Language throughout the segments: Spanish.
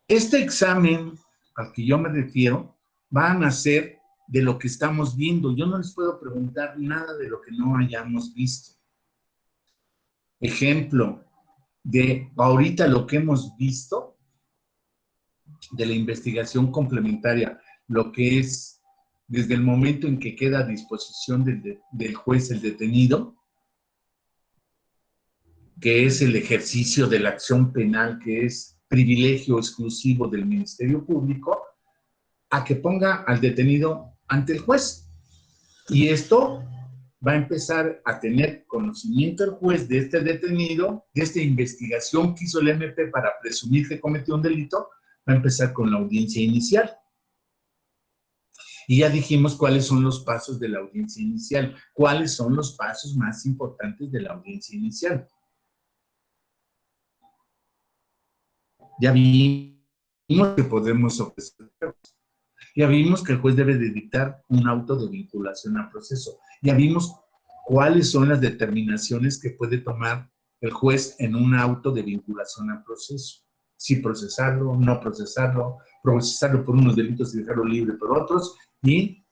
Este examen al que yo me refiero va a nacer de lo que estamos viendo. Yo no les puedo preguntar nada de lo que no hayamos visto. Ejemplo de ahorita lo que hemos visto de la investigación complementaria, lo que es desde el momento en que queda a disposición del juez el detenido, que es el ejercicio de la acción penal, que es privilegio exclusivo del Ministerio Público, a que ponga al detenido ante el juez. Y esto va a empezar a tener conocimiento el juez de este detenido, de esta investigación que hizo el MP para presumir que cometió un delito, va a empezar con la audiencia inicial. Y ya dijimos cuáles son los pasos de la audiencia inicial, cuáles son los pasos más importantes de la audiencia inicial. Ya vimos que podemos ofrecer, ya vimos que el juez debe de dictar un auto de vinculación al proceso, ya vimos cuáles son las determinaciones que puede tomar el juez en un auto de vinculación al proceso, si procesarlo, no procesarlo, procesarlo por unos delitos y dejarlo libre por otros, y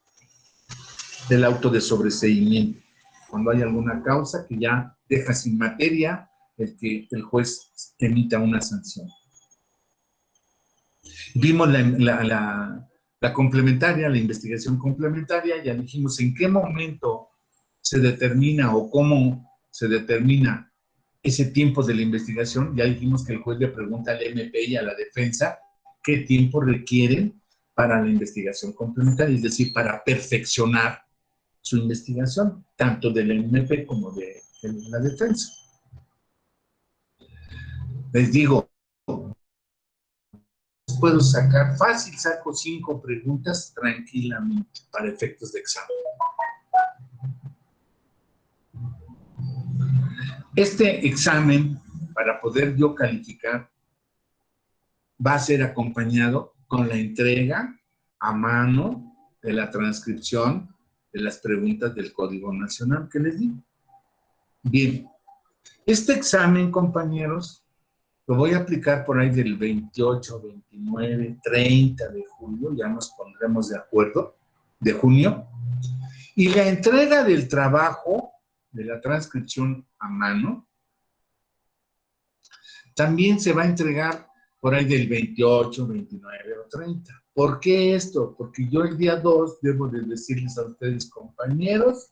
del auto de sobreseimiento, cuando hay alguna causa que ya deja sin materia el que el juez emita una sanción. Vimos la complementaria, la investigación complementaria, ya dijimos en qué momento se determina o cómo se determina ese tiempo de la investigación. Ya dijimos que el juez le pregunta al MP y a la defensa qué tiempo requieren para la investigación complementaria, es decir, para perfeccionar su investigación, tanto del MP como de la defensa. Les digo, puedo sacar, fácil saco 5 preguntas tranquilamente para efectos de examen. Este examen, para poder yo calificar, va a ser acompañado con la entrega a mano de la transcripción de las preguntas del Código Nacional que les di. Bien, este examen, compañeros, lo voy a aplicar por ahí del 28, 29, 30 de julio, ya nos pondremos de acuerdo, de junio. Y la entrega del trabajo, de la transcripción a mano, también se va a entregar por ahí del 28, 29 o 30. ¿Por qué esto? Porque yo el día 2 debo de decirles a ustedes, compañeros,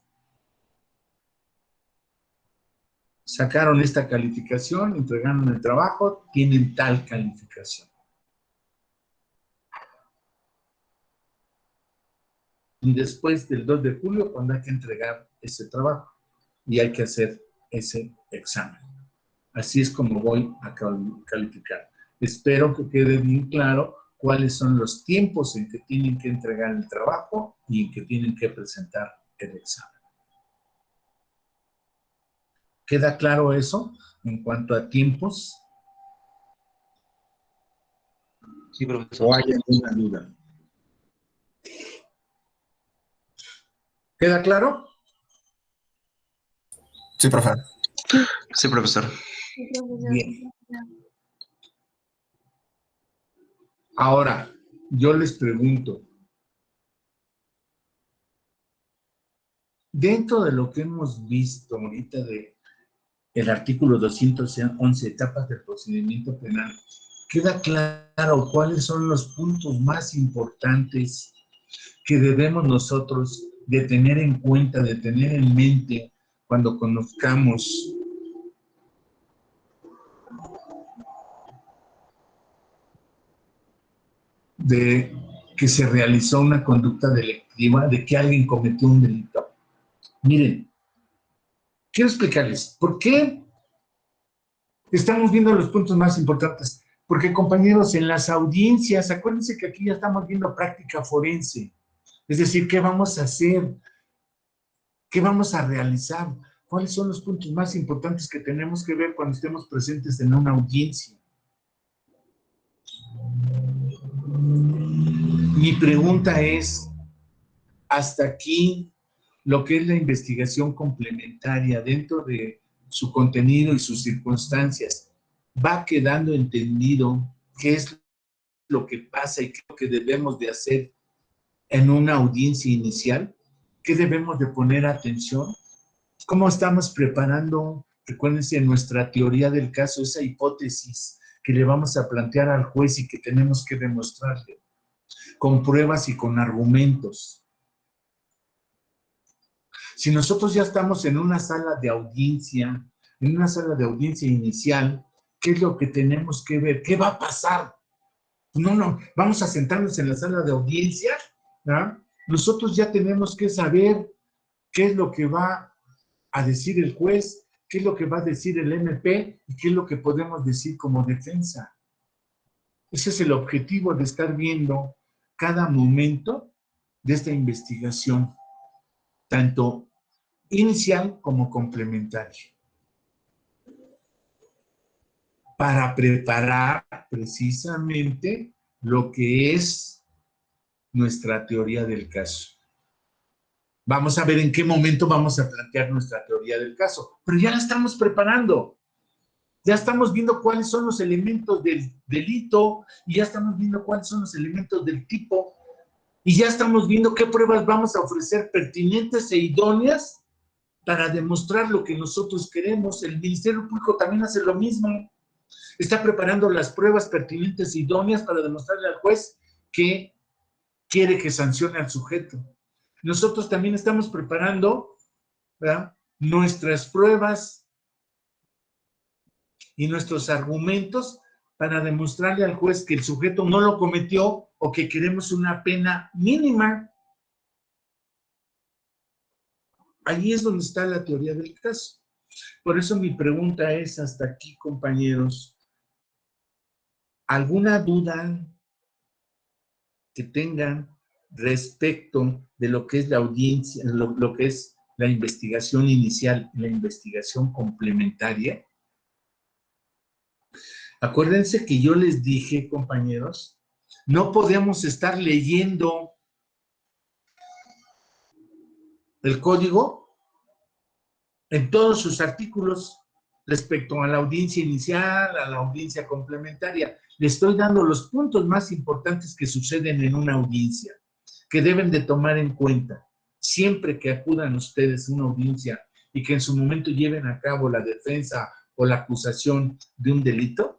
sacaron esta calificación, entregaron el trabajo, tienen tal calificación. Y después del 2 de julio, cuando hay que entregar ese trabajo y hay que hacer ese examen. Así es como voy a calificar. Espero que quede bien claro cuáles son los tiempos en que tienen que entregar el trabajo y en que tienen que presentar el examen. ¿Queda claro eso en cuanto a tiempos? Sí, profesor. ¿O hay alguna duda? ¿Queda claro? Sí, profe. Sí, profesor. Bien. Ahora, yo les pregunto, dentro de lo que hemos visto ahorita de el artículo 211, etapas del procedimiento penal, queda claro cuáles son los puntos más importantes que debemos nosotros de tener en cuenta, de tener en mente cuando conozcamos de que se realizó una conducta delictiva, de que alguien cometió un delito. Miren, quiero explicarles por qué estamos viendo los puntos más importantes. Porque, compañeros, en las audiencias, acuérdense que aquí ya estamos viendo práctica forense. Es decir, ¿qué vamos a hacer? ¿Qué vamos a realizar? ¿Cuáles son los puntos más importantes que tenemos que ver cuando estemos presentes en una audiencia? Mi pregunta es, hasta aquí, lo que es la investigación complementaria dentro de su contenido y sus circunstancias, va quedando entendido qué es lo que pasa y qué es lo que debemos de hacer en una audiencia inicial, qué debemos de poner atención, cómo estamos preparando, recuérdense, nuestra teoría del caso, esa hipótesis que le vamos a plantear al juez y que tenemos que demostrarle, con pruebas y con argumentos. Si nosotros ya estamos en una sala de audiencia inicial, ¿qué es lo que tenemos que ver? ¿Qué va a pasar? No, vamos a sentarnos en la sala de audiencia, ¿verdad? Nosotros ya tenemos que saber qué es lo que va a decir el juez, qué es lo que va a decir el MP y qué es lo que podemos decir como defensa. Ese es el objetivo de estar viendo cada momento de esta investigación, tanto inicial como complementaria, para preparar precisamente lo que es nuestra teoría del caso. Vamos a ver en qué momento vamos a plantear nuestra teoría del caso, pero ya la estamos preparando. Ya estamos viendo cuáles son los elementos del delito y ya estamos viendo cuáles son los elementos del tipo y ya estamos viendo qué pruebas vamos a ofrecer pertinentes e idóneas para demostrar lo que nosotros queremos. El Ministerio Público también hace lo mismo. Está preparando las pruebas pertinentes e idóneas para demostrarle al juez que quiere que sancione al sujeto. Nosotros también estamos preparando, ¿verdad?, nuestras pruebas y nuestros argumentos para demostrarle al juez que el sujeto no lo cometió o que queremos una pena mínima. Allí es donde está la teoría del caso. Por eso mi pregunta es hasta aquí, compañeros. ¿Alguna duda que tengan respecto de lo que es la audiencia, lo que es la investigación inicial y la investigación complementaria? Acuérdense que yo les dije, compañeros, no podemos estar leyendo el código en todos sus artículos respecto a la audiencia inicial, a la audiencia complementaria. Le estoy dando los puntos más importantes que suceden en una audiencia, que deben de tomar en cuenta. Siempre que acudan ustedes a una audiencia y que en su momento lleven a cabo la defensa o la acusación de un delito,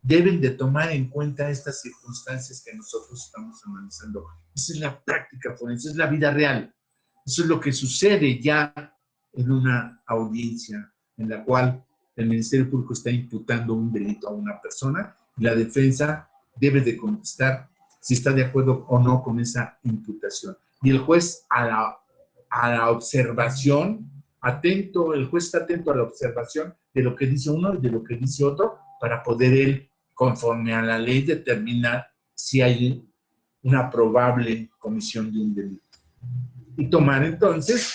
deben de tomar en cuenta estas circunstancias que nosotros estamos analizando. Esa es la práctica forense, es la vida real. Eso es lo que sucede ya en una audiencia en la cual el Ministerio Público está imputando un delito a una persona y la defensa debe de contestar si está de acuerdo o no con esa imputación. Y el juez a la observación, atento, el juez está atento a la observación de lo que dice uno y de lo que dice otro para poder él, conforme a la ley, determinar si hay una probable comisión de un delito. Y tomar entonces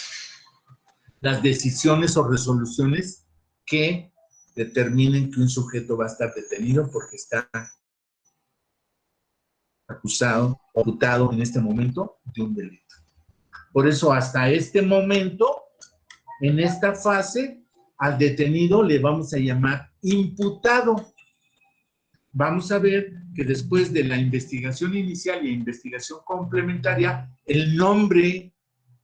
las decisiones o resoluciones que determinen que un sujeto va a estar detenido porque está acusado o imputado en este momento de un delito. Por eso hasta este momento, en esta fase, al detenido le vamos a llamar imputado. Vamos a ver que después de la investigación inicial y investigación complementaria, el nombre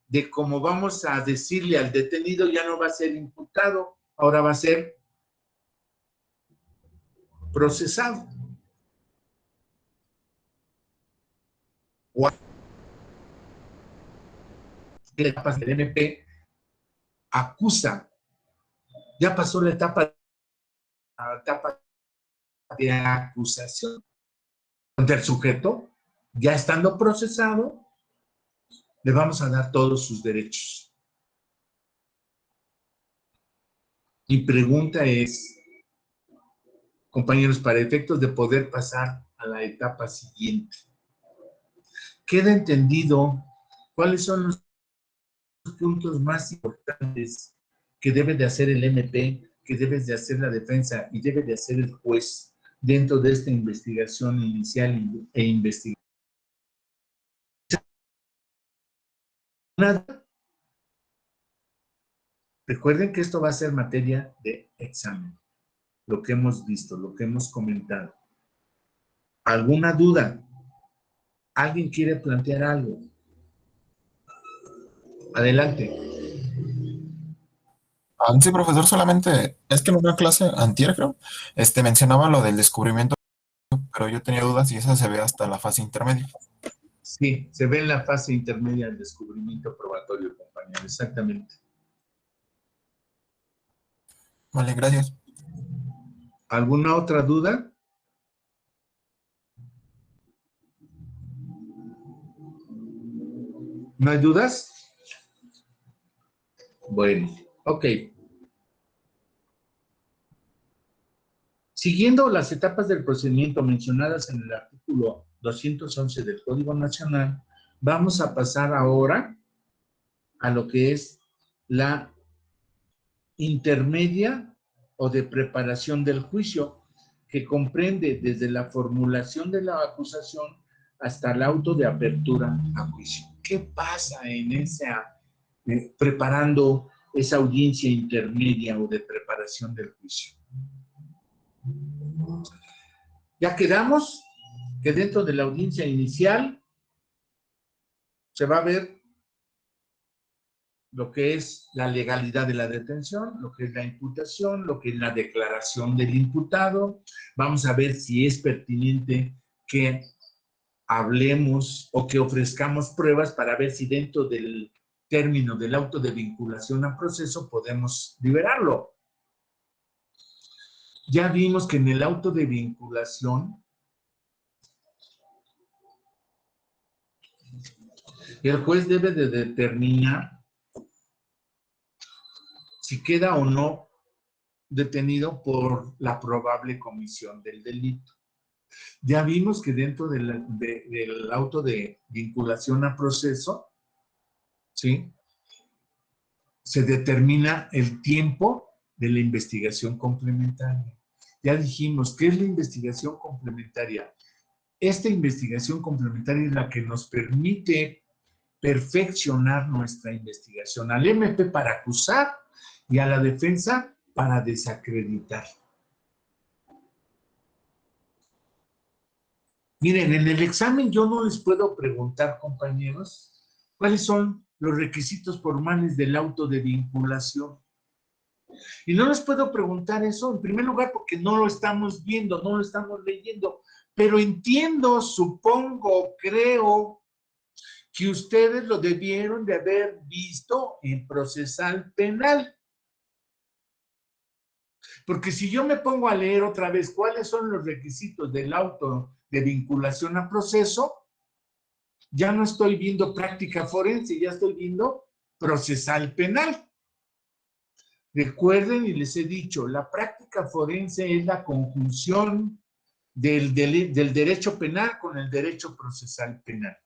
de cómo vamos a decirle al detenido ya no va a ser imputado, ahora va a ser procesado. O etapas del MP acusa, ya pasó la etapa de acusación del sujeto, ya estando procesado, le vamos a dar todos sus derechos. Mi pregunta es, compañeros, para efectos de poder pasar a la etapa siguiente, ¿queda entendido cuáles son los puntos más importantes que debe de hacer el MP, que debe de hacer la defensa y debe de hacer el juez dentro de esta investigación inicial e investigación? Recuerden que esto va a ser materia de examen, lo que hemos visto, lo que hemos comentado. ¿Alguna duda? ¿Alguien quiere plantear algo? Adelante. Sí, profesor, solamente es que en una clase antier, creo, mencionaba lo del descubrimiento, pero yo tenía dudas y esa se ve hasta la fase intermedia. Sí, se ve en la fase intermedia del descubrimiento probatorio, compañero, exactamente. Vale, gracias. ¿Alguna otra duda? ¿No hay dudas? Bueno, ok. Siguiendo las etapas del procedimiento mencionadas en el artículo 211 del Código Nacional, vamos a pasar ahora a lo que es la intermedia o de preparación del juicio, que comprende desde la formulación de la acusación hasta el auto de apertura a juicio. ¿Qué pasa en esa, preparando esa audiencia intermedia o de preparación del juicio? Ya quedamos que dentro de la audiencia inicial se va a ver lo que es la legalidad de la detención, lo que es la imputación, lo que es la declaración del imputado. Vamos a ver si es pertinente que hablemos o que ofrezcamos pruebas para ver si dentro del término del auto de vinculación a proceso podemos liberarlo. Ya vimos que en el auto de vinculación el juez debe de determinar si queda o no detenido por la probable comisión del delito. Ya vimos que dentro del auto de vinculación a proceso, ¿sí?, se determina el tiempo de la investigación complementaria. Ya dijimos, ¿qué es la investigación complementaria? Esta investigación complementaria es la que nos permite perfeccionar nuestra investigación, al MP para acusar y a la defensa para desacreditar. Miren, en el examen yo no les puedo preguntar, compañeros, cuáles son los requisitos formales del auto de vinculación. Y no les puedo preguntar eso, en primer lugar, porque no lo estamos viendo, no lo estamos leyendo, pero entiendo, supongo, creo que ustedes lo debieron de haber visto en procesal penal. Porque si yo me pongo a leer otra vez cuáles son los requisitos del auto de vinculación a proceso, ya no estoy viendo práctica forense, ya estoy viendo procesal penal. Recuerden, y les he dicho, la práctica forense es la conjunción del derecho penal con el derecho procesal penal.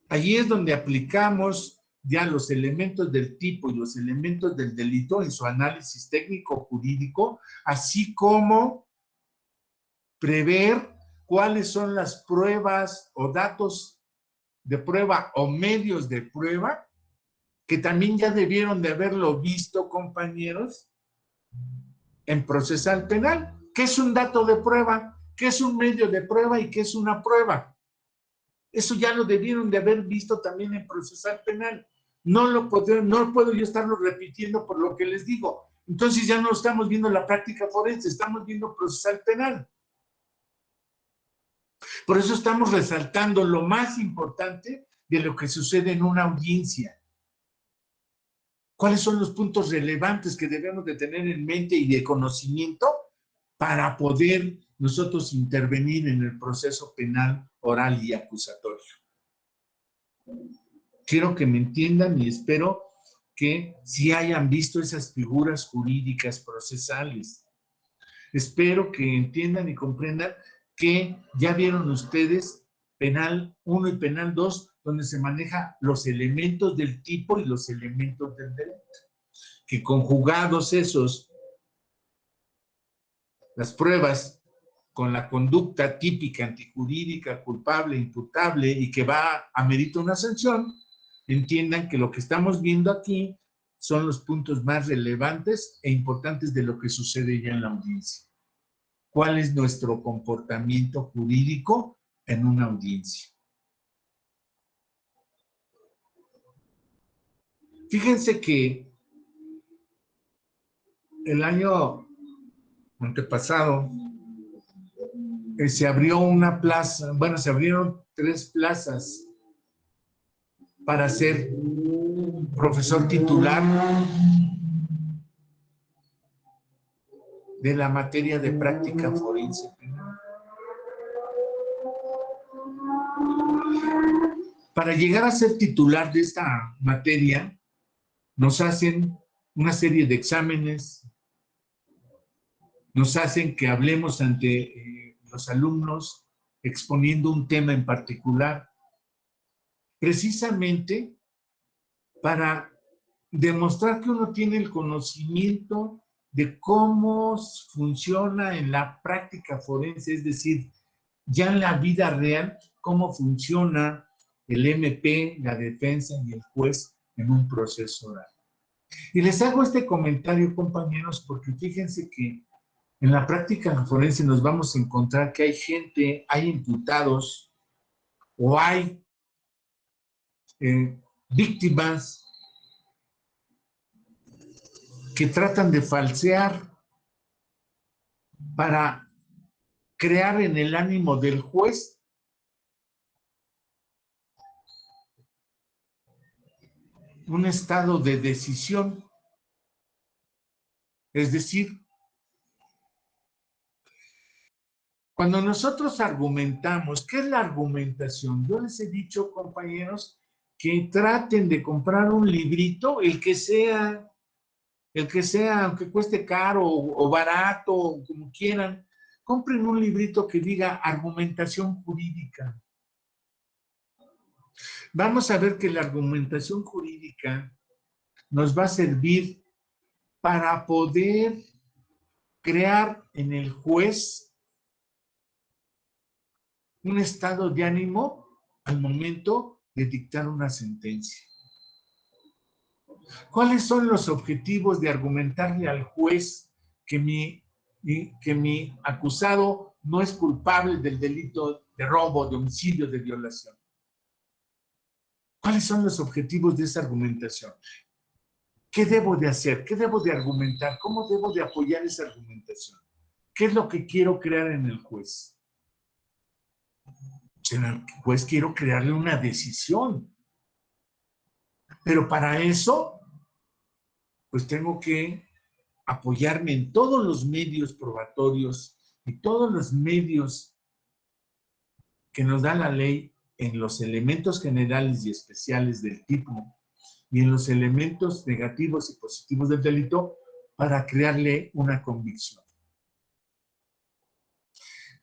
Allí es donde aplicamos ya los elementos del tipo y los elementos del delito en su análisis técnico-jurídico, así como prever cuáles son las pruebas o datos de prueba o medios de prueba que también ya debieron de haberlo visto, compañeros, en procesal penal. ¿Qué es un dato de prueba? ¿Qué es un medio de prueba y qué es una prueba? Eso ya lo debieron de haber visto también en procesal penal. No puedo yo estarlo repitiendo por lo que les digo. Entonces ya no estamos viendo la práctica forense, estamos viendo procesal penal. Por eso estamos resaltando lo más importante de lo que sucede en una audiencia. ¿Cuáles son los puntos relevantes que debemos de tener en mente y de conocimiento para poder nosotros intervenir en el proceso penal, oral y acusatorio? Quiero que me entiendan y espero que sí hayan visto esas figuras jurídicas procesales. Espero que entiendan y comprendan que ya vieron ustedes penal 1 y penal 2, donde se maneja los elementos del tipo y los elementos del delito. Que conjugados esos, las pruebas con la conducta típica, antijurídica, culpable, imputable y que va a mérito una sanción, entiendan que lo que estamos viendo aquí son los puntos más relevantes e importantes de lo que sucede ya en la audiencia. cuál es nuestro comportamiento jurídico en una audiencia. Fíjense que el año antepasado se abrió una plaza, bueno, se abrieron 3 plazas para ser profesor titular de la materia de práctica forense. Para llegar a ser titular de esta materia, nos hacen una serie de exámenes, nos hacen que hablemos ante los alumnos exponiendo un tema en particular, precisamente para demostrar que uno tiene el conocimiento de cómo funciona en la práctica forense, es decir, ya en la vida real, cómo funciona el MP, la defensa y el juez en un proceso oral. Y les hago este comentario, compañeros, porque fíjense que en la práctica forense nos vamos a encontrar que hay gente, hay imputados o hay víctimas que tratan de falsear para crear en el ánimo del juez un estado de decisión. Es decir, cuando nosotros argumentamos, ¿qué es la argumentación? Yo les he dicho, compañeros, que traten de comprar un librito, el que sea, aunque cueste caro o barato, como quieran, compren un librito que diga argumentación jurídica. Vamos a ver que la argumentación jurídica nos va a servir para poder crear en el juez un estado de ánimo al momento de dictar una sentencia. ¿Cuáles son los objetivos de argumentarle al juez que mi acusado no es culpable del delito de robo, de homicidio, de violación? ¿Cuáles son los objetivos de esa argumentación? ¿Qué debo de hacer? ¿Qué debo de argumentar? ¿Cómo debo de apoyar esa argumentación? ¿Qué es lo que quiero crear en el juez? Pues quiero crearle una decisión. Pero para eso, pues tengo que apoyarme en todos los medios probatorios y todos los medios que nos da la ley en los elementos generales y especiales del tipo y en los elementos negativos y positivos del delito para crearle una convicción.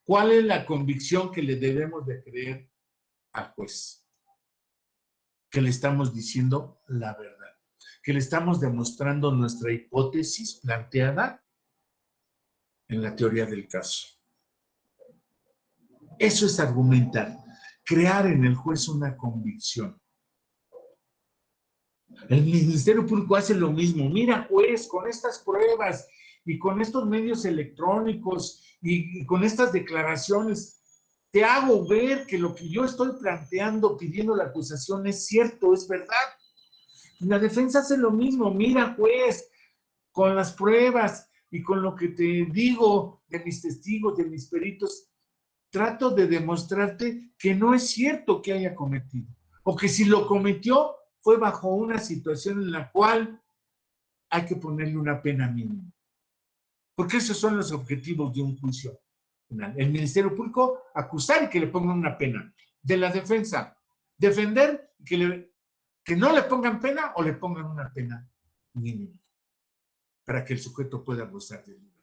¿Cuál es la convicción que le debemos de creer al juez? Que le estamos diciendo la verdad, que le estamos demostrando nuestra hipótesis planteada en la teoría del caso. Eso es argumentar, crear en el juez una convicción. El Ministerio Público hace lo mismo. Mira, juez, con estas pruebas y con estos medios electrónicos y con estas declaraciones, te hago ver que lo que yo estoy planteando, pidiendo la acusación, es cierto, es verdad. Y la defensa hace lo mismo. Mira, juez, con las pruebas y con lo que te digo de mis testigos, de mis peritos, trato de demostrarte que no es cierto que haya cometido. O que si lo cometió, fue bajo una situación en la cual hay que ponerle una pena mínima. Porque esos son los objetivos de un juicio penal. El Ministerio Público, acusar y que le pongan una pena. De la defensa, defender que no le pongan pena o le pongan una pena mínima para que el sujeto pueda gozar de libertad.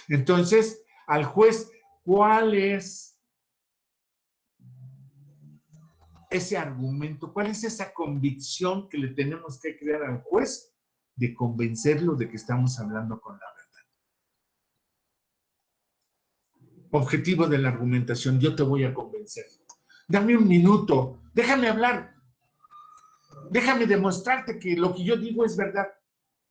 Entonces, al juez, ¿cuál es ese argumento? ¿Cuál es esa convicción que le tenemos que crear al juez de convencerlo de que estamos hablando con la verdad? Objetivo de la argumentación, yo te voy a convencer. Dame un minuto, déjame hablar. Déjame demostrarte que lo que yo digo es verdad.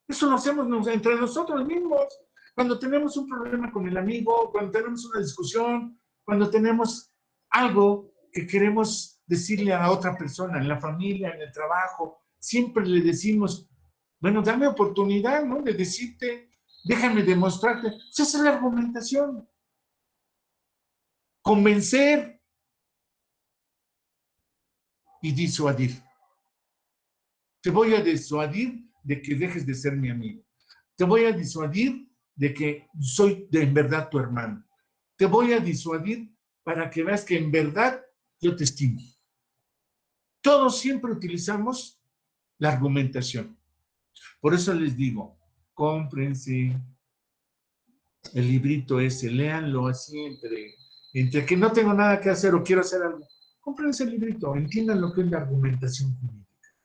Eso lo hacemos entre nosotros mismos. Cuando tenemos un problema con el amigo, cuando tenemos una discusión, cuando tenemos algo que queremos decirle a la otra persona, en la familia, en el trabajo, siempre le decimos, bueno, dame oportunidad, ¿no? De decirte, déjame demostrarte. Esa es la argumentación. Convencer y disuadir. Te voy a disuadir de que dejes de ser mi amigo. Te voy a disuadir de que soy de en verdad tu hermano. Te voy a disuadir para que veas que en verdad yo te estimo. Todos siempre utilizamos la argumentación. Por eso les digo, cómprense el librito ese, léanlo siempre. Entre que no tengo nada que hacer o quiero hacer algo, cómprense el librito, entiendan lo que es la argumentación jurídica.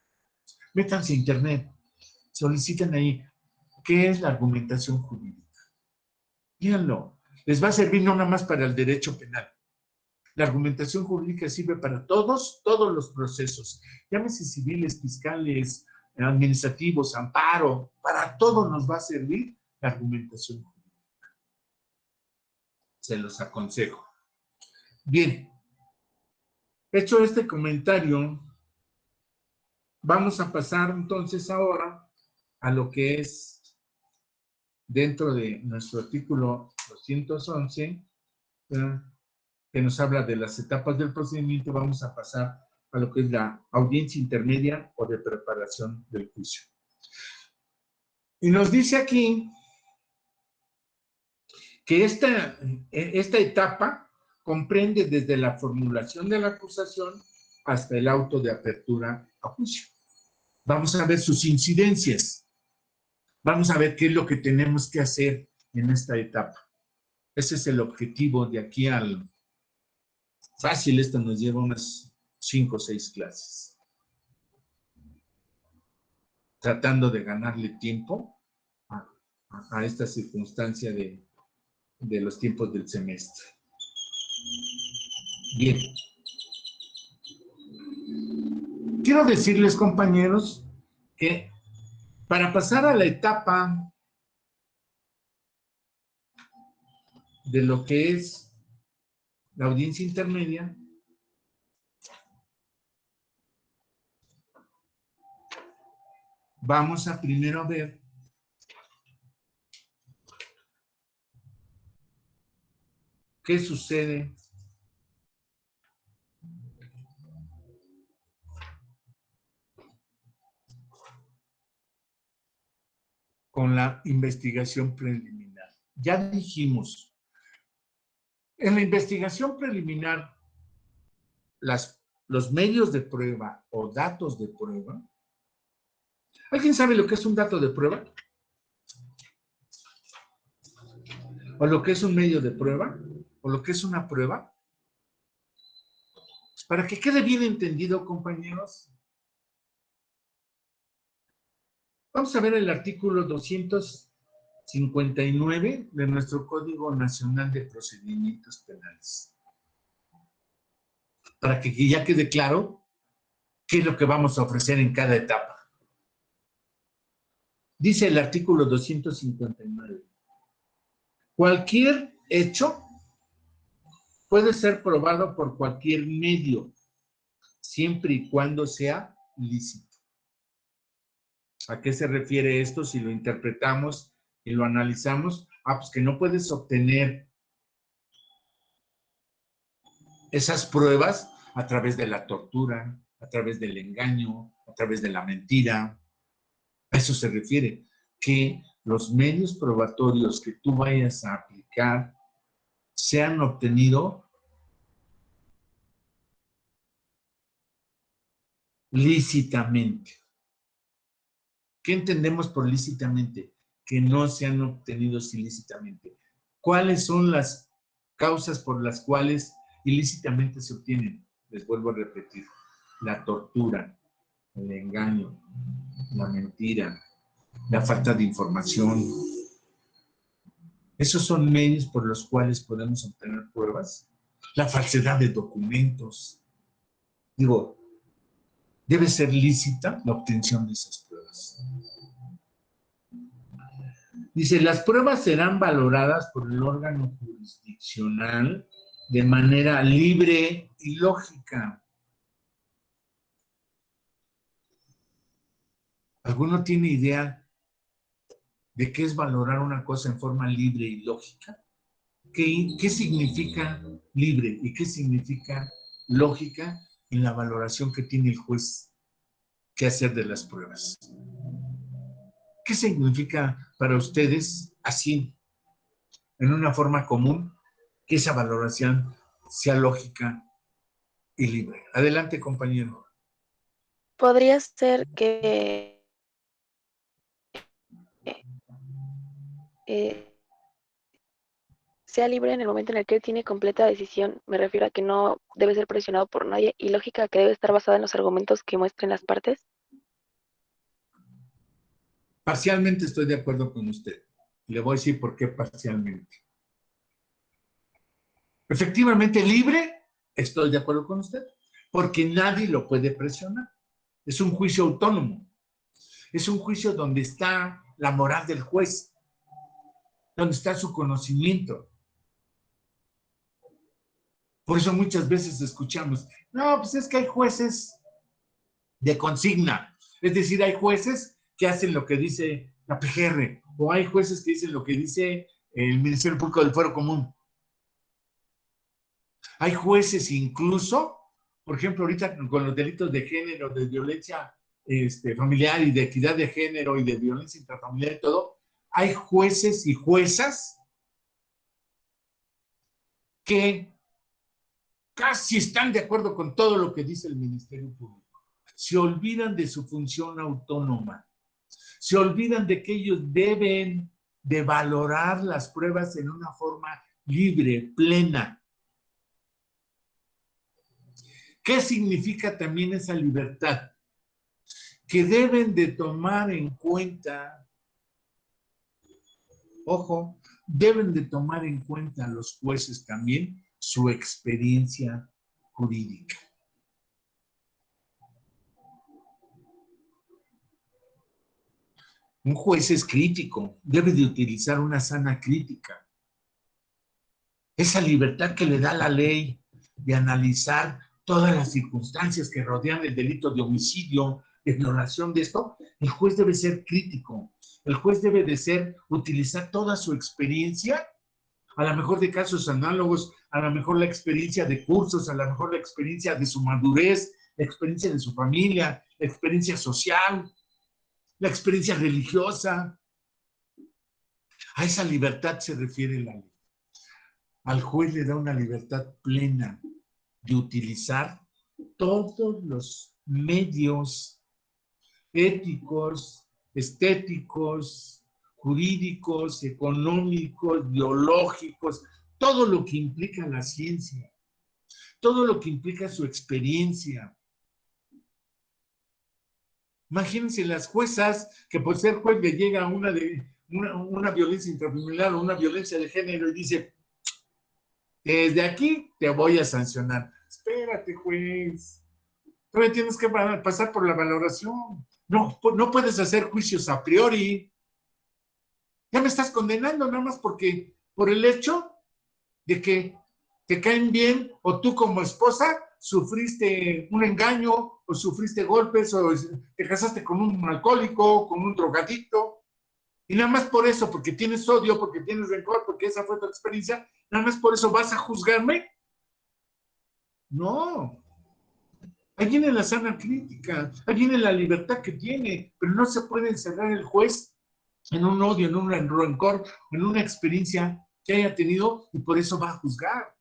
Métanse a internet, soliciten ahí, ¿qué es la argumentación jurídica? Díganlo, les va a servir no nada más para el derecho penal. La argumentación jurídica sirve para todos los procesos, llámese civiles, fiscales, administrativos, amparo, para todo nos va a servir la argumentación jurídica. Se los aconsejo. Bien, hecho este comentario, vamos a pasar entonces ahora a lo que es dentro de nuestro artículo 211, que nos habla de las etapas del procedimiento. Vamos a pasar a lo que es la audiencia intermedia o de preparación del juicio. Y nos dice aquí que esta etapa comprende desde la formulación de la acusación hasta el auto de apertura a juicio. Vamos a ver sus incidencias. Vamos a ver qué es lo que tenemos que hacer en esta etapa. Ese es el objetivo de aquí al... Fácil, esto nos lleva unas 5 o 6 clases. Tratando de ganarle tiempo a esta circunstancia de los tiempos del semestre. Bien. Quiero decirles, compañeros, que para pasar a la etapa de lo que es la audiencia intermedia, vamos a primero ver qué sucede con la investigación preliminar. Ya dijimos, en la investigación preliminar, los medios de prueba o datos de prueba. ¿Alguien sabe lo que es un dato de prueba? ¿O lo que es un medio de prueba? ¿O lo que es una prueba? Pues para que quede bien entendido, compañeros, vamos a ver el artículo 259 de nuestro Código Nacional de Procedimientos Penales. Para que ya quede claro qué es lo que vamos a ofrecer en cada etapa. Dice el artículo 259. Cualquier hecho puede ser probado por cualquier medio, siempre y cuando sea lícito. ¿A qué se refiere esto si lo interpretamos y lo analizamos? Pues que no puedes obtener esas pruebas a través de la tortura, a través del engaño, a través de la mentira. A eso se refiere, que los medios probatorios que tú vayas a aplicar sean obtenidos lícitamente. ¿Qué entendemos por lícitamente? Que no sean obtenidos ilícitamente. ¿Cuáles son las causas por las cuales ilícitamente se obtienen? Les vuelvo a repetir. La tortura, el engaño, la mentira, la falta de información. Esos son medios por los cuales podemos obtener pruebas. La falsedad de documentos. Digo, debe ser lícita la obtención de esas pruebas. Dice, las pruebas serán valoradas por el órgano jurisdiccional de manera libre y lógica. ¿Alguno tiene idea de qué es valorar una cosa en forma libre y lógica? ¿Qué significa libre y qué significa lógica en la valoración que tiene el juez que hacer de las pruebas? ¿Qué significa para ustedes, así, en una forma común, que esa valoración sea lógica y libre? Adelante, compañero. Podría ser que eh, sea libre en el momento en el que él tiene completa decisión. Me refiero a que no debe ser presionado por nadie y lógica que debe estar basada en los argumentos que muestren las partes. Parcialmente estoy de acuerdo con usted. Le voy a decir por qué parcialmente. Efectivamente, libre, estoy de acuerdo con usted, porque nadie lo puede presionar. Es un juicio autónomo. Es un juicio donde está la moral del juez, donde está su conocimiento. Por eso muchas veces escuchamos, no, pues es que hay jueces de consigna. Es decir, hay jueces que hacen lo que dice la PGR, o hay jueces que dicen lo que dice el Ministerio Público del Fuero Común. Hay jueces incluso, por ejemplo, ahorita con los delitos de género, de violencia familiar y de equidad de género y de violencia intrafamiliar y todo, hay jueces y juezas que casi están de acuerdo con todo lo que dice el Ministerio Público. Se olvidan de su función autónoma. Se olvidan de que ellos deben de valorar las pruebas en una forma libre, plena. ¿Qué significa también esa libertad? Que deben de tomar en cuenta, ojo, deben de tomar en cuenta los jueces también su experiencia jurídica. Un juez es crítico, debe de utilizar una sana crítica. Esa libertad que le da la ley de analizar todas las circunstancias que rodean el delito de homicidio, de violación de esto, el juez debe ser crítico. El juez debe de utilizar toda su experiencia, a lo mejor de casos análogos, a lo mejor la experiencia de cursos, a lo mejor la experiencia de su madurez, la experiencia de su familia, la experiencia social, la experiencia religiosa. A esa libertad se refiere la ley. Al juez le da una libertad plena de utilizar todos los medios éticos, estéticos, jurídicos, económicos, biológicos, todo lo que implica la ciencia, todo lo que implica su experiencia. Imagínense las juezas que por ser juez le llega una violencia intrafamiliar o una violencia de género y dice, desde aquí te voy a sancionar. Espérate, juez. Todavía tienes que pasar por la valoración. No puedes hacer juicios a priori. Ya me estás condenando nada más porque, por el hecho de que te caen bien o tú como esposa sufriste un engaño o sufriste golpes o te casaste con un alcohólico, con un drogadicto. Y nada más por eso, porque tienes odio, porque tienes rencor, porque esa fue tu experiencia, nada más por eso vas a juzgarme. No. Ahí viene la sana crítica, ahí viene la libertad que tiene, pero no se puede encerrar el juez en un odio, en un rencor, en una experiencia que haya tenido y por eso va a juzgar.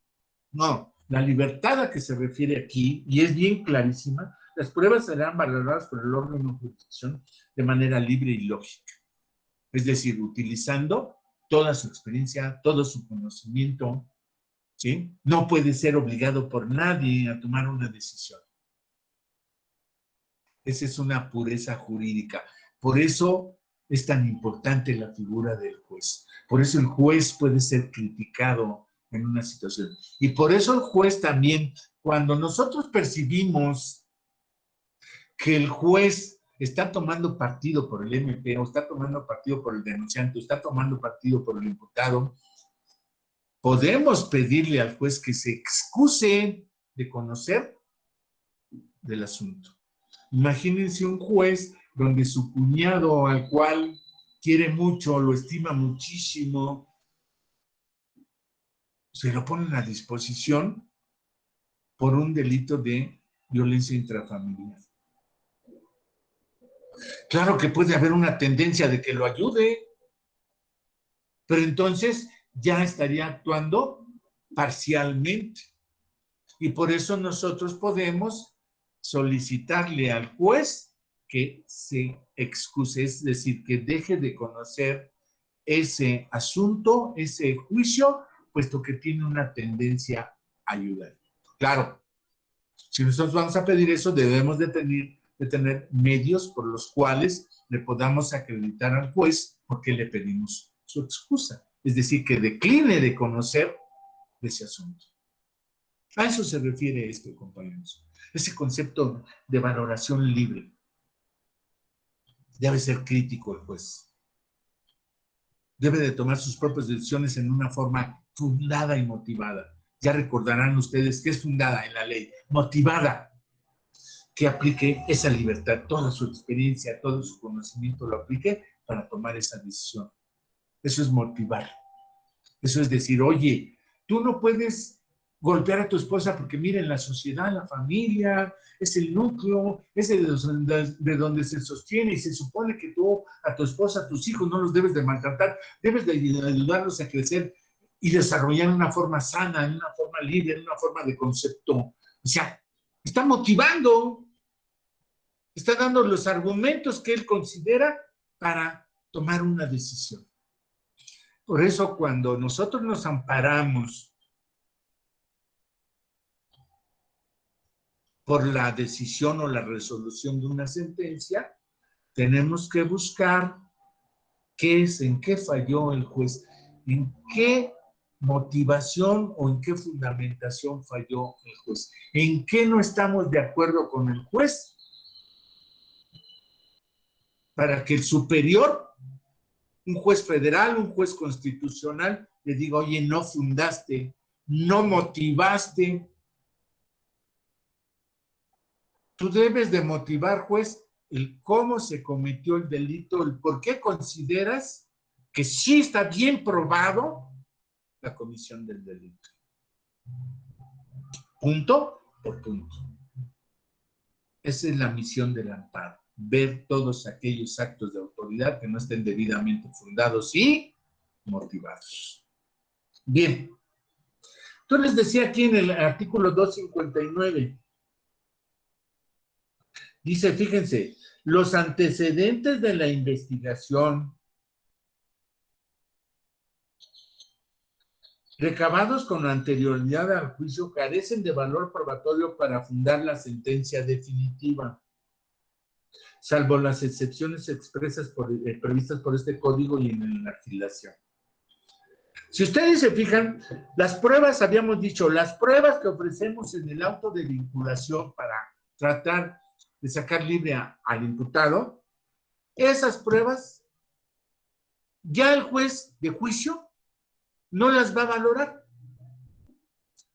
No, la libertad a que se refiere aquí, y es bien clarísima, las pruebas serán valoradas por el órgano de jurisdicción de manera libre y lógica. Es decir, utilizando toda su experiencia, todo su conocimiento, ¿sí? No puede ser obligado por nadie a tomar una decisión. Esa es una pureza jurídica. Por eso es tan importante la figura del juez. Por eso el juez puede ser criticado en una situación. Y por eso el juez también, cuando nosotros percibimos que el juez está tomando partido por el MP, o está tomando partido por el denunciante, o está tomando partido por el imputado, podemos pedirle al juez que se excuse de conocer del asunto. Imagínense un juez donde su cuñado, al cual quiere mucho, lo estima muchísimo, se lo ponen a disposición por un delito de violencia intrafamiliar. Claro que puede haber una tendencia de que lo ayude, pero entonces ya estaría actuando parcialmente. Y por eso nosotros podemos solicitarle al juez que se excuse, es decir, que deje de conocer ese asunto, ese juicio, puesto que tiene una tendencia a ayudar. Claro, si nosotros vamos a pedir eso, debemos de tener medios por los cuales le podamos acreditar al juez porque le pedimos su excusa. Es decir, que decline de conocer ese asunto. A eso se refiere esto, compañeros. Ese concepto de valoración libre. Debe ser crítico el juez. Debe de tomar sus propias decisiones en una forma fundada y motivada. Ya recordarán ustedes que es fundada en la ley, motivada, que aplique esa libertad, toda su experiencia, todo su conocimiento lo aplique para tomar esa decisión. Eso es motivar. Eso es decir, oye, tú no puedes golpear a tu esposa porque miren, la sociedad, la familia, es el núcleo, es de donde se sostiene y se supone que tú a tu esposa, a tus hijos no los debes de maltratar, debes de ayudarlos a crecer y desarrollar una forma sana, en una forma libre, en una forma de concepto. O sea, está motivando, está dando los argumentos que él considera para tomar una decisión. Por eso cuando nosotros nos amparamos por la decisión o la resolución de una sentencia, tenemos que buscar qué es, en qué falló el juez, en qué motivación o en qué fundamentación falló el juez, en qué no estamos de acuerdo con el juez para que el superior, un juez federal, un juez constitucional, le diga, oye, no fundaste, no motivaste. Tú debes de motivar, juez, el cómo se cometió el delito, el por qué consideras que sí está bien probado la comisión del delito. Punto por punto. Esa es la misión del amparo, ver todos aquellos actos de autoridad que no estén debidamente fundados y motivados. Bien. Entonces les decía aquí en el artículo 259, dice, fíjense, los antecedentes de la investigación recabados con anterioridad al juicio carecen de valor probatorio para fundar la sentencia definitiva, salvo las excepciones expresas previstas por este código y en la legislación. Si ustedes se fijan, las pruebas, habíamos dicho, las pruebas que ofrecemos en el auto de vinculación para tratar de sacar libre al imputado, esas pruebas ya el juez de juicio no las va a valorar.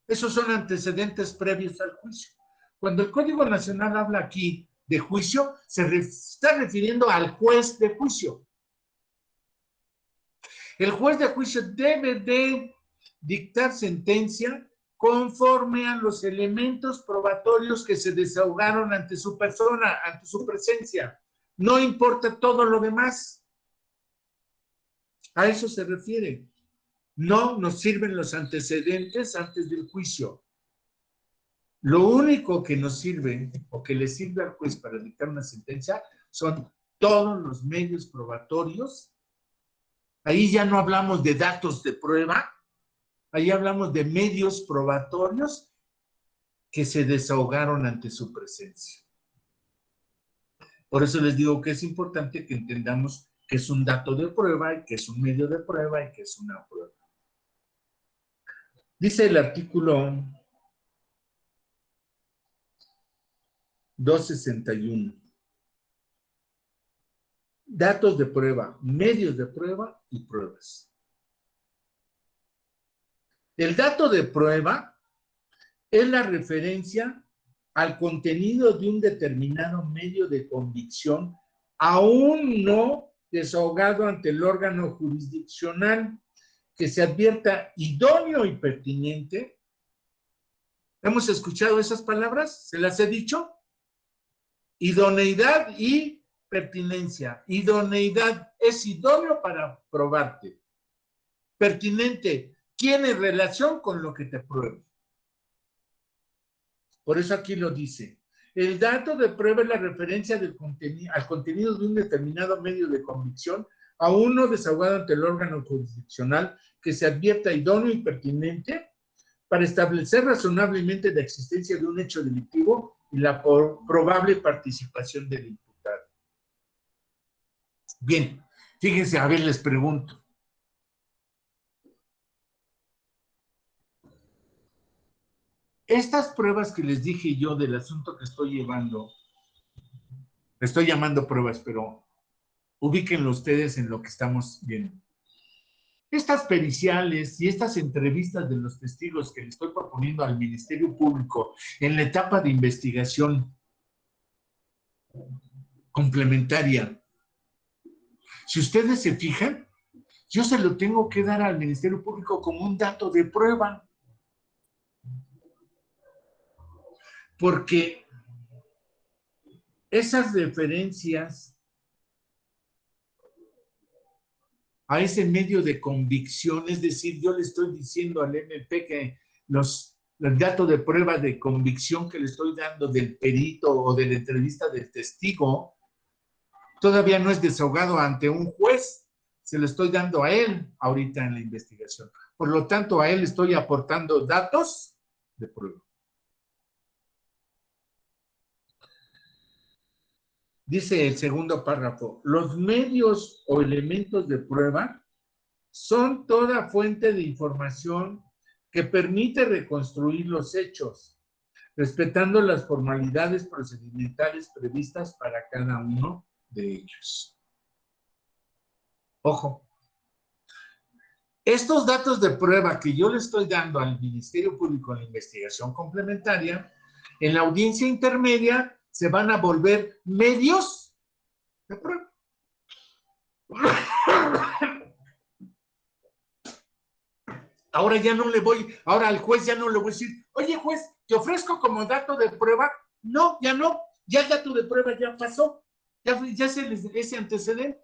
Esos son antecedentes previos al juicio. Cuando el Código Nacional habla aquí de juicio, se está refiriendo al juez de juicio. El juez de juicio debe de dictar sentencia conforme a los elementos probatorios que se desahogaron ante su persona, ante su presencia. No importa todo lo demás. A eso se refiere. No nos sirven los antecedentes antes del juicio. Lo único que nos sirve o que le sirve al juez para dictar una sentencia son todos los medios probatorios. Ahí ya no hablamos de datos de prueba, ahí hablamos de medios probatorios que se desahogaron ante su presencia. Por eso les digo que es importante que entendamos que es un dato de prueba y que es un medio de prueba y que es una prueba. Dice el artículo 261. datos de prueba, medios de prueba y pruebas. El dato de prueba es la referencia al contenido de un determinado medio de convicción, aún no desahogado ante el órgano jurisdiccional, que se advierta idóneo y pertinente. ¿Hemos escuchado esas palabras? ¿Se las he dicho? Idoneidad y pertinencia. Idoneidad es idóneo para probarte. Pertinente, tiene relación con lo que te pruebe. Por eso aquí lo dice. El dato de prueba es la referencia al contenido de un determinado medio de convicción, aún no desahogado ante el órgano jurisdiccional, que se advierta idóneo y pertinente para establecer razonablemente la existencia de un hecho delictivo y la probable participación del imputado. Bien, fíjense, a ver, les pregunto. Estas pruebas que les dije yo del asunto que estoy llevando, estoy llamando pruebas, pero ubíquenlo ustedes en lo que estamos viendo. Estas periciales y estas entrevistas de los testigos que le estoy proponiendo al Ministerio Público en la etapa de investigación complementaria, si ustedes se fijan, yo se lo tengo que dar al Ministerio Público como un dato de prueba. Porque esas referencias a ese medio de convicción, es decir, yo le estoy diciendo al MP que el dato de prueba de convicción que le estoy dando del perito o de la entrevista del testigo, todavía no es desahogado ante un juez, se lo estoy dando a él ahorita en la investigación. Por lo tanto, a él estoy aportando datos de prueba. Dice el segundo párrafo, los medios o elementos de prueba son toda fuente de información que permite reconstruir los hechos, respetando las formalidades procedimentales previstas para cada uno de ellos. Ojo, estos datos de prueba que yo le estoy dando al Ministerio Público en la investigación complementaria, en la audiencia intermedia, se van a volver medios de prueba. Ahora ya no le voy, ahora al juez ya no le voy a decir, oye juez, te ofrezco como dato de prueba. No, ya no, ya el dato de prueba ya pasó, ya es ese antecedente.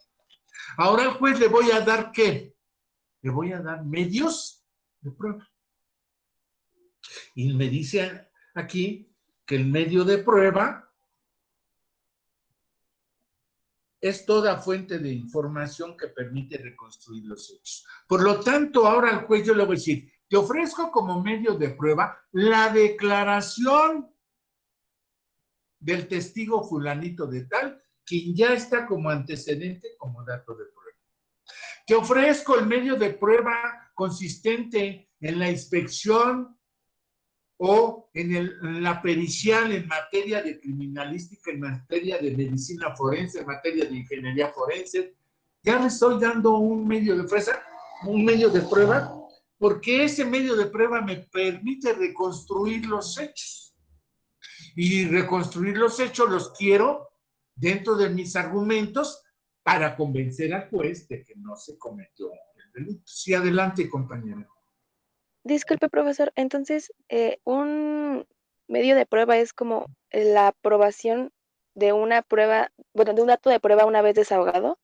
Ahora al juez le voy a dar ¿qué? Le voy a dar medios de prueba. Y me dice aquí que el medio de prueba es toda fuente de información que permite reconstruir los hechos. Por lo tanto, ahora al juez yo le voy a decir, te ofrezco como medio de prueba la declaración del testigo fulanito de tal, quien ya está como antecedente como dato de prueba. Te ofrezco el medio de prueba consistente en la inspección o en la pericial en materia de criminalística, en materia de medicina forense, en materia de ingeniería forense. Ya le estoy dando un medio de fresa, un medio de prueba, porque ese medio de prueba me permite reconstruir los hechos. Y reconstruir los hechos los quiero dentro de mis argumentos para convencer al juez de que no se cometió el delito. Sí, adelante, compañera. Disculpe, profesor, entonces, un medio de prueba es como la aprobación de una prueba, bueno, de un dato de prueba una vez desahogado.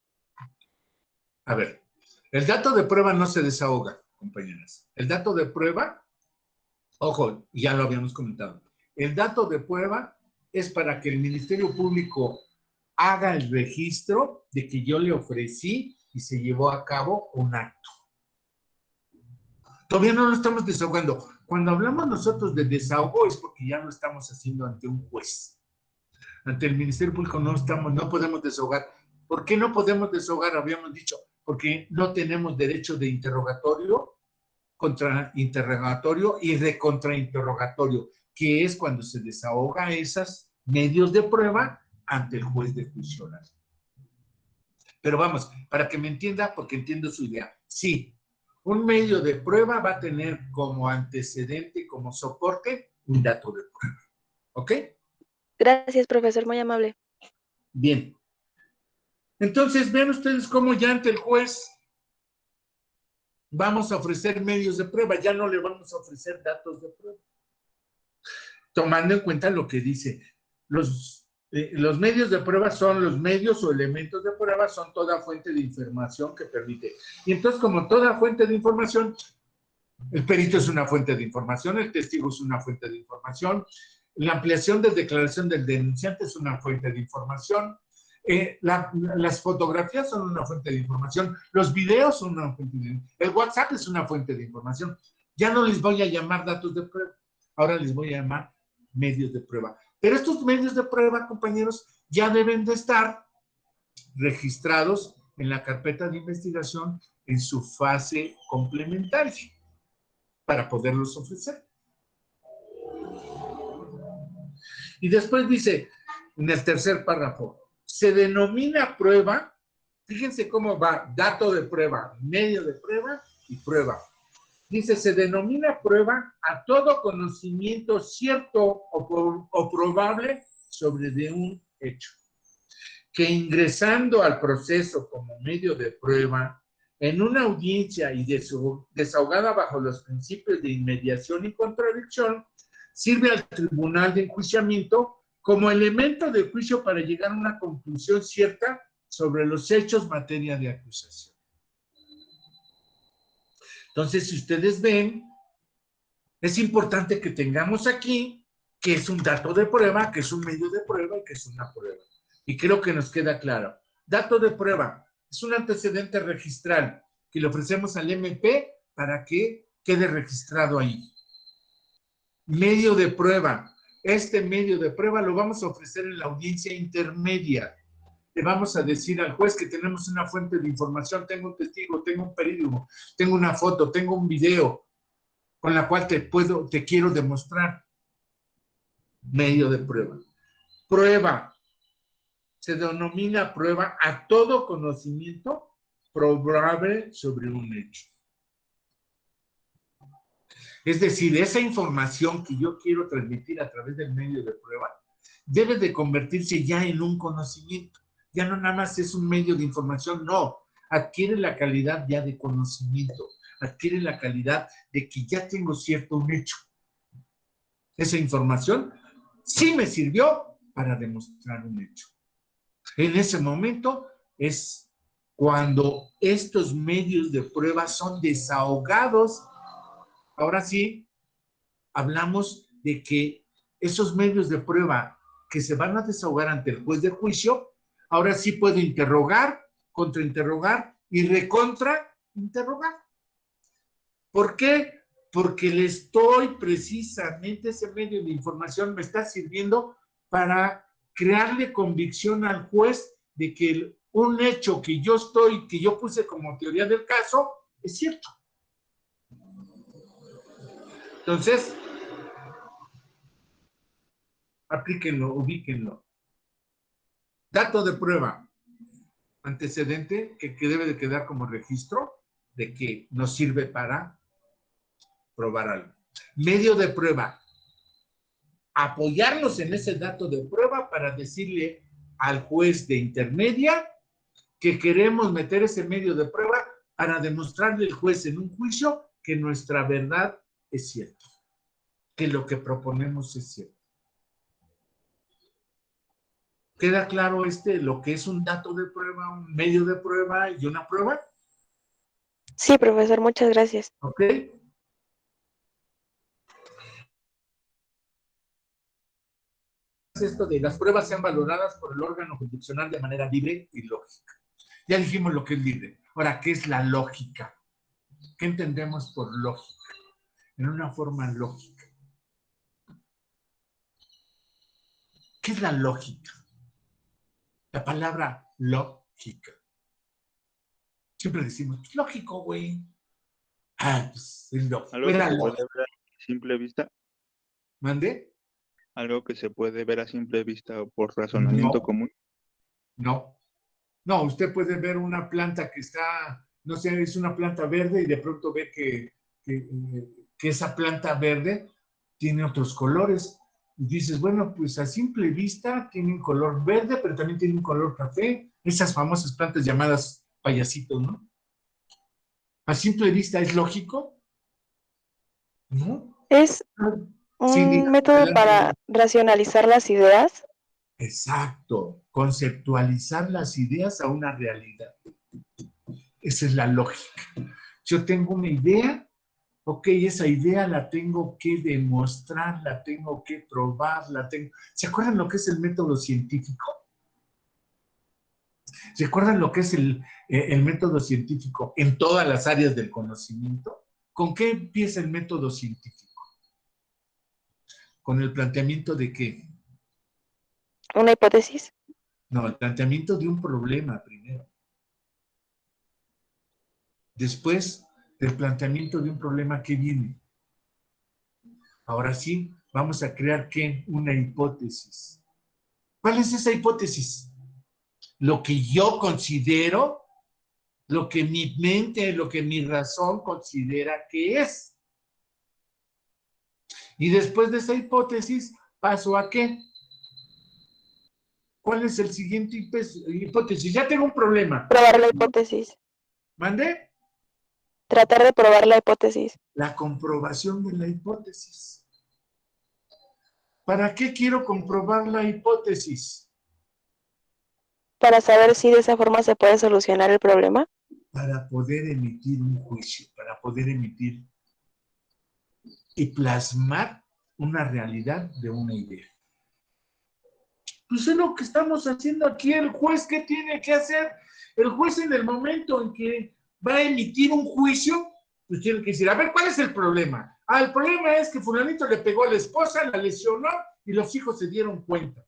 A ver, el dato de prueba no se desahoga, compañeras. El dato de prueba, ojo, ya lo habíamos comentado, el dato de prueba es para que el Ministerio Público haga el registro de que yo le ofrecí y se llevó a cabo un acto. Todavía no lo estamos desahogando. Cuando hablamos nosotros de desahogo es porque ya lo estamos haciendo ante un juez. Ante el Ministerio Público no podemos desahogar. ¿Por qué no podemos desahogar? Habíamos dicho, porque no tenemos derecho de interrogatorio, contrainterrogatorio y recontrainterrogatorio, que es cuando se desahoga esos medios de prueba ante el juez de juicio oral. Pero vamos, para que me entienda, porque entiendo su idea. Sí, un medio de prueba va a tener como antecedente, como soporte, un dato de prueba. ¿Ok? Gracias, profesor, muy amable. Bien. Entonces, vean ustedes cómo ya ante el juez vamos a ofrecer medios de prueba, ya no le vamos a ofrecer datos de prueba. Tomando en cuenta lo que dice, los medios de prueba son los medios o elementos de prueba, son toda fuente de información que permite. Y entonces, como toda fuente de información, el perito es una fuente de información, el testigo es una fuente de información, la ampliación de declaración del denunciante es una fuente de información, las fotografías son una fuente de información, los videos son una fuente de información, el WhatsApp es una fuente de información. Ya no les voy a llamar datos de prueba, ahora les voy a llamar medios de prueba. Pero estos medios de prueba, compañeros, ya deben de estar registrados en la carpeta de investigación en su fase complementaria para poderlos ofrecer. Y después dice, en el tercer párrafo, se denomina prueba, fíjense cómo va, dato de prueba, medio de prueba y prueba. Dice, se denomina prueba a todo conocimiento cierto o probable sobre de un hecho, que ingresando al proceso como medio de prueba, en una audiencia y desahogada bajo los principios de inmediación y contradicción, sirve al tribunal de enjuiciamiento como elemento de juicio para llegar a una conclusión cierta sobre los hechos materia de acusación. Entonces, si ustedes ven, es importante que tengamos aquí que es un dato de prueba, que es un medio de prueba y que es una prueba. Y creo que nos queda claro. Dato de prueba es un antecedente registral que le ofrecemos al MP para que quede registrado ahí. Medio de prueba. Este medio de prueba lo vamos a ofrecer en la audiencia intermedia. Le vamos a decir al juez que tenemos una fuente de información, tengo un testigo, tengo un periódico, tengo una foto, tengo un video con la cual te quiero demostrar. Medio de prueba. Prueba. Se denomina prueba a todo conocimiento probable sobre un hecho. Es decir, esa información que yo quiero transmitir a través del medio de prueba debe de convertirse ya en un conocimiento. Ya no nada más es un medio de información, no. Adquiere la calidad ya de conocimiento, adquiere la calidad de que ya tengo cierto un hecho. Esa información sí me sirvió para demostrar un hecho. En ese momento es cuando estos medios de prueba son desahogados. Ahora sí, hablamos de que esos medios de prueba que se van a desahogar ante el juez de juicio, ahora sí puedo interrogar, contrainterrogar y recontrainterrogar. ¿Por qué? Porque le estoy precisamente, ese medio de información me está sirviendo para crearle convicción al juez de que un hecho que yo puse como teoría del caso, es cierto. Entonces, aplíquenlo, ubíquenlo. Dato de prueba, antecedente que debe de quedar como registro de que nos sirve para probar algo. Medio de prueba, apoyarnos en ese dato de prueba para decirle al juez de intermedia que queremos meter ese medio de prueba para demostrarle al juez en un juicio que nuestra verdad es cierta, que lo que proponemos es cierto. ¿Queda claro lo que es un dato de prueba, un medio de prueba y una prueba? Sí, profesor, muchas gracias. ¿Ok? Esto de las pruebas sean valoradas por el órgano jurisdiccional de manera libre y lógica. Ya dijimos lo que es libre. Ahora, ¿qué es la lógica? ¿Qué entendemos por lógica? En una forma lógica. ¿Qué es la lógica? La palabra lógica. Siempre decimos, pues lógico, güey. Ah, pues es lógico. Algo que Era se puede lógico. ver a simple vista, ¿Mande? algo que se puede ver a simple vista o por razonamiento No, común. no. No, usted puede ver una planta que está, no sé, es una planta verde y de pronto ve que esa planta verde tiene otros colores. Y dices, bueno, pues a simple vista tiene un color verde, pero también tiene un color café. Esas famosas plantas llamadas payasitos, ¿no? A simple vista, ¿es lógico? ¿No? Es Sí, un diga, método para adelante. racionalizar las ideas. Exacto, conceptualizar las ideas a una realidad. Esa es la lógica. Yo tengo una idea, ok, esa idea la tengo que demostrar, la tengo que probar, la tengo... ¿Se acuerdan lo que es el método científico? ¿Se acuerdan lo que es el método científico en todas las áreas del conocimiento? ¿Con qué empieza el método científico? ¿Con el planteamiento de qué? Una hipótesis. No, el planteamiento de un problema primero. Después del planteamiento de un problema, ¿qué viene? Ahora sí, vamos a crear, ¿qué? Una hipótesis. ¿Cuál es esa hipótesis? Lo que yo considero, lo que mi mente, lo que mi razón considera que es. Y después de esa hipótesis, ¿paso a qué? ¿Cuál es el siguiente hipótesis? Ya tengo un problema. Probar la hipótesis. ¿Mandé? Tratar de probar la hipótesis. La comprobación de la hipótesis. ¿Para qué quiero comprobar la hipótesis? Para saber si de esa forma se puede solucionar el problema. Para poder emitir un juicio, para poder emitir y plasmar una realidad de una idea. Pues es lo que estamos haciendo aquí. El juez, ¿qué tiene que hacer? El juez, en el momento en que va a emitir un juicio, pues tiene que decir, a ver, ¿cuál es el problema? Ah, el problema es que fulanito le pegó a la esposa, la lesionó y los hijos se dieron cuenta.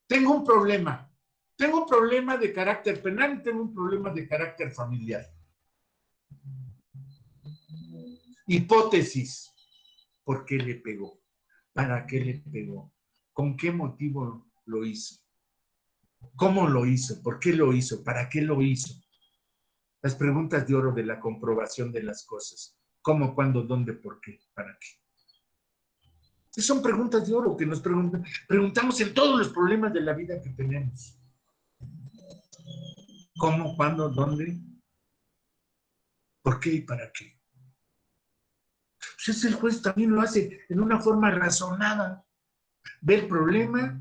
Tengo un problema. Tengo un problema de carácter penal y tengo un problema de carácter familiar. Hipótesis. ¿Por qué le pegó? ¿Para qué le pegó? ¿Con qué motivo lo hizo? ¿Cómo lo hizo? ¿Por qué lo hizo? ¿Para qué lo hizo? Las preguntas de oro de la comprobación de las cosas. ¿Cómo, cuándo, dónde, por qué, para qué? Son preguntas de oro que nos preguntamos en todos los problemas de la vida que tenemos. ¿Cómo, cuándo, dónde, por qué y para qué? Pues el juez también lo hace en una forma razonada. Ve el problema,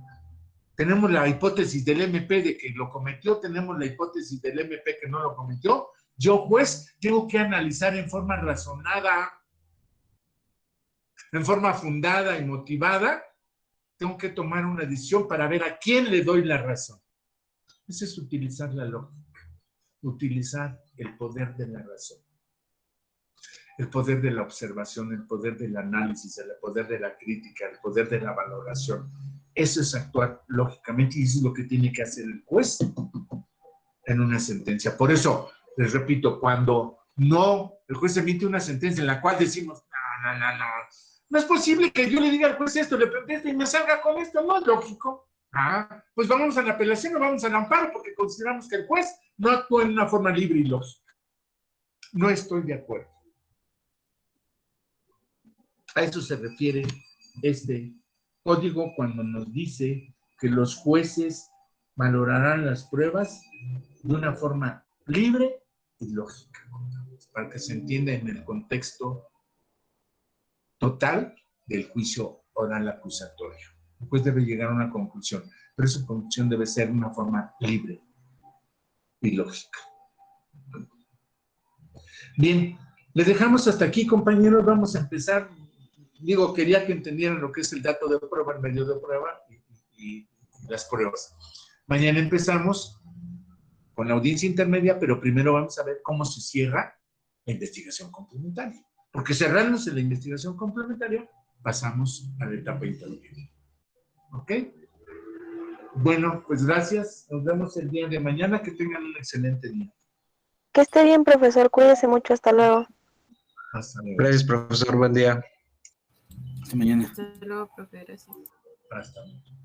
tenemos la hipótesis del MP de que lo cometió, tenemos la hipótesis del MP que no lo cometió. Yo, juez, tengo que analizar en forma razonada, en forma fundada y motivada, tengo que tomar una decisión para ver a quién le doy la razón. Eso es utilizar la lógica, utilizar el poder de la razón, el poder de la observación, el poder del análisis, el poder de la crítica, el poder de la valoración. Eso es actuar lógicamente y eso es lo que tiene que hacer el juez en una sentencia. Por eso, les repito, cuando no, el juez emite una sentencia en la cual decimos, no es posible que yo le diga al juez esto, le pregunte y me salga con esto, no es lógico. Pues vamos a la apelación o vamos al amparo porque consideramos que el juez no actúa en una forma libre y lógica. No estoy de acuerdo. A eso se refiere este código cuando nos dice que los jueces valorarán las pruebas de una forma libre y lógica, para que se entienda en el contexto total del juicio oral acusatorio. El juez debe llegar a una conclusión, pero esa conclusión debe ser de una forma libre y lógica. Bien, les dejamos hasta aquí, compañeros. Vamos a empezar. Digo, quería que entendieran lo que es el dato de prueba, el medio de prueba y las pruebas. Mañana empezamos con la audiencia intermedia, pero primero vamos a ver cómo se cierra la investigación complementaria. Porque cerrándose la investigación complementaria, pasamos a la etapa intermedia. ¿Ok? Bueno, pues gracias. Nos vemos el día de mañana. Que tengan un excelente día. Que esté bien, profesor. Cuídese mucho. Hasta luego. Hasta luego. Gracias, profesor. Buen día. Hasta mañana. Hasta luego, profe. Gracias. Hasta luego.